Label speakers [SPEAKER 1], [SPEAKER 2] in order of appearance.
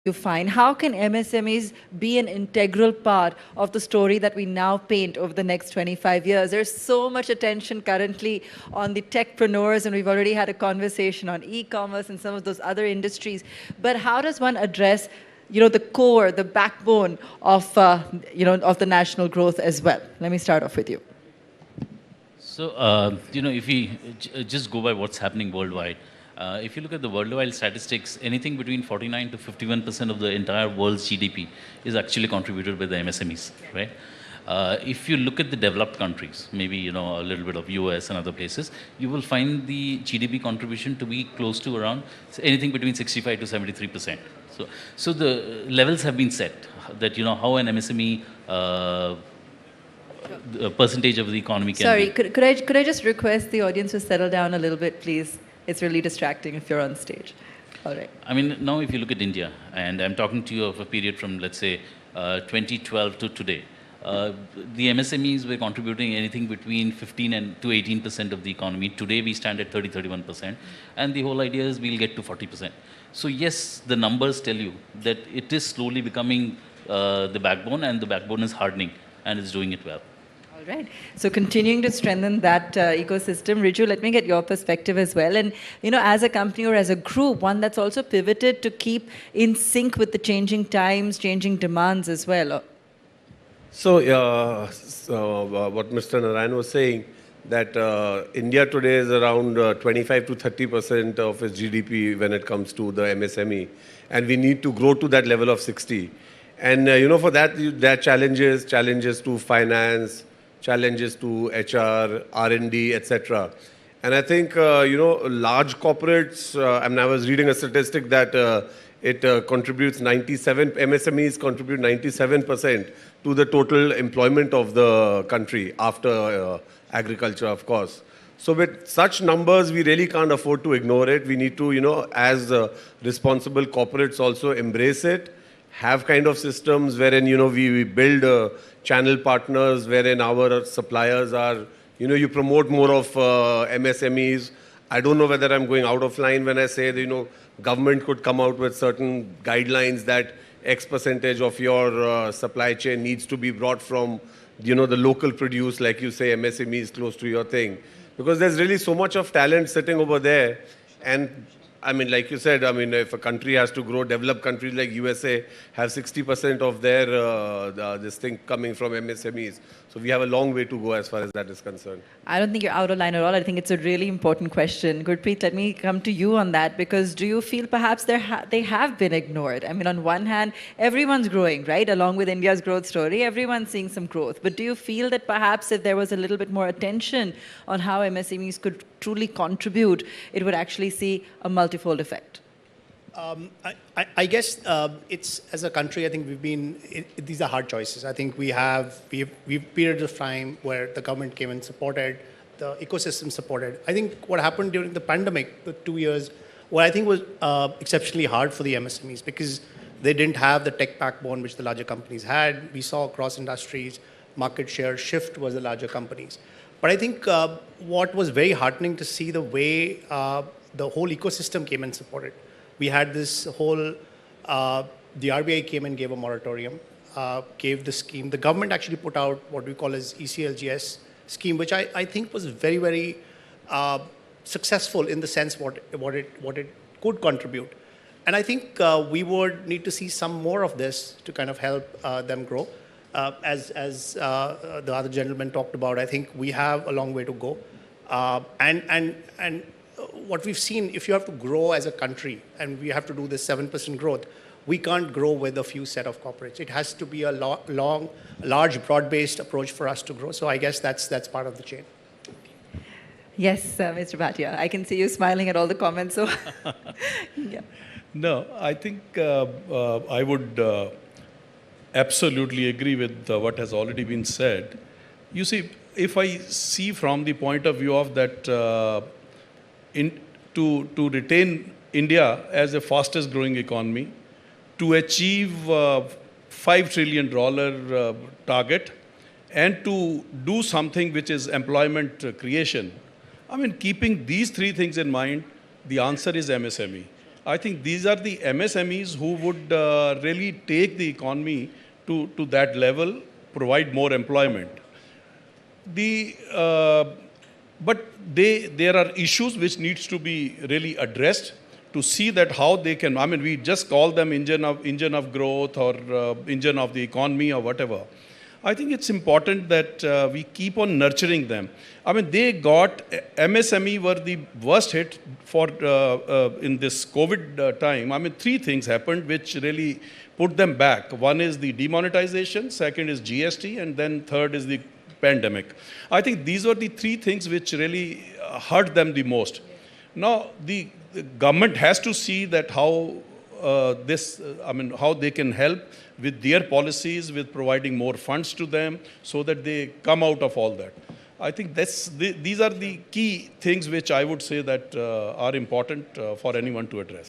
[SPEAKER 1] you find? How can MSMEs be an integral part of the story that we now paint over the next 25 years? There's so much attention currently on the techpreneurs, and we've already had a conversation on e-commerce and some of those other industries. But how does one address the core, the backbone of, of the national growth as well? Let me start off with you.
[SPEAKER 2] So, if we just go by what's happening worldwide, if you look at the worldwide statistics, anything between 49 to 51% of the entire world's GDP is actually contributed by the MSMEs, right? If you look at the developed countries, maybe, a little bit of US and other places, you will find the GDP contribution to be close to around anything between 65 to 73%. So the levels have been set that, how an MSME the percentage of the economy can
[SPEAKER 1] Sorry,
[SPEAKER 2] be.
[SPEAKER 1] could I just request the audience to settle down a little bit, please? It's really distracting if you're on stage. All right.
[SPEAKER 2] I mean, now if you look at India, and I'm talking to you of a period from, let's say, 2012 to today, the MSMEs were contributing anything between 15 and to 18% of the economy. Today we stand at 31%, and the whole idea is we'll get to 40%. So yes, the numbers tell you that it is slowly becoming the backbone, and the backbone is hardening, and it's doing it well.
[SPEAKER 1] All right. So continuing to strengthen that ecosystem, Riju, let me get your perspective as well. And, as a company or as a group, one that's also pivoted to keep in sync with the changing times, changing demands as well.
[SPEAKER 3] So, what Mr. Narayan was saying, that India today is around 25 to 30% of its GDP when it comes to the MSME, and we need to grow to that level of 60. And for that, there are challenges to finance, challenges to HR, R&D, etc. And I think large corporates. I was reading a statistic that it contributes MSMEs contribute 97% to the total employment of the country after agriculture, of course. So with such numbers, we really can't afford to ignore it. We need to, as responsible corporates, also embrace it, have kind of systems wherein, we build channel partners, wherein our suppliers are, you promote more of MSMEs. I don't know whether I'm going out of line when I say that, government could come out with certain guidelines that X percentage of your supply chain needs to be brought from, the local produce, like you say, MSMEs close to your thing. Because there's really so much of talent sitting over there. And like you said, if a country has to grow, developed countries like USA have 60% of their this thing coming from MSMEs. So we have a long way to go as far as that is concerned.
[SPEAKER 1] I don't think you're out of line at all. I think it's a really important question. Gurpreet, let me come to you on that, because do you feel perhaps they have been ignored? On one hand, everyone's growing, right? Along with India's growth story, everyone's seeing some growth. But do you feel that perhaps if there was a little bit more attention on how MSMEs could truly contribute, it would actually see a multifold effect?
[SPEAKER 4] I guess it's, as a country, I think these are hard choices. I think we've periods of time where the government came and supported, the ecosystem supported. I think what happened during the pandemic, the 2 years, what I think was exceptionally hard for the MSMEs, because they didn't have the tech backbone which the larger companies had. We saw across industries, market share shift was the larger companies. But I think what was very heartening to see the way the whole ecosystem came and supported. We had this whole, the RBI came and gave a moratorium, gave the scheme. The government actually put out what we call as ECLGS scheme, which I think was very, very successful in the sense what it could contribute. And I think we would need to see some more of this to kind of help them grow. As the other gentleman talked about, I think we have a long way to go. And what we've seen, if you have to grow as a country and we have to do this 7% growth, we can't grow with a few set of corporates. It has to be a large, broad-based approach for us to grow. So I guess that's part of the chain.
[SPEAKER 1] Yes, Mr. Bhatia, I can see you smiling at all the comments. So, yeah.
[SPEAKER 5] No, I think I would absolutely agree with what has already been said. You see, if I see from the point of view of that, to retain India as the fastest growing economy, to achieve $5 trillion target, and to do something which is employment creation. Keeping these three things in mind, the answer is MSME. I think these are the MSMEs who would really take the economy to that level, provide more employment. But there are issues which needs to be really addressed to see that how they can, I mean, we just call them engine of growth or engine of the economy or whatever. I think it's important that we keep on nurturing them. I mean, MSME were the worst hit for in this COVID time. I mean, three things happened which really put them back. One is the demonetization, second is GST, and then third is the pandemic. I think these were the three things which really hurt them the most. Now, the government has to see that how how they can help with their policies, with providing more funds to them so that they come out of all that. I think these are the key things which I would say that are important for anyone to address.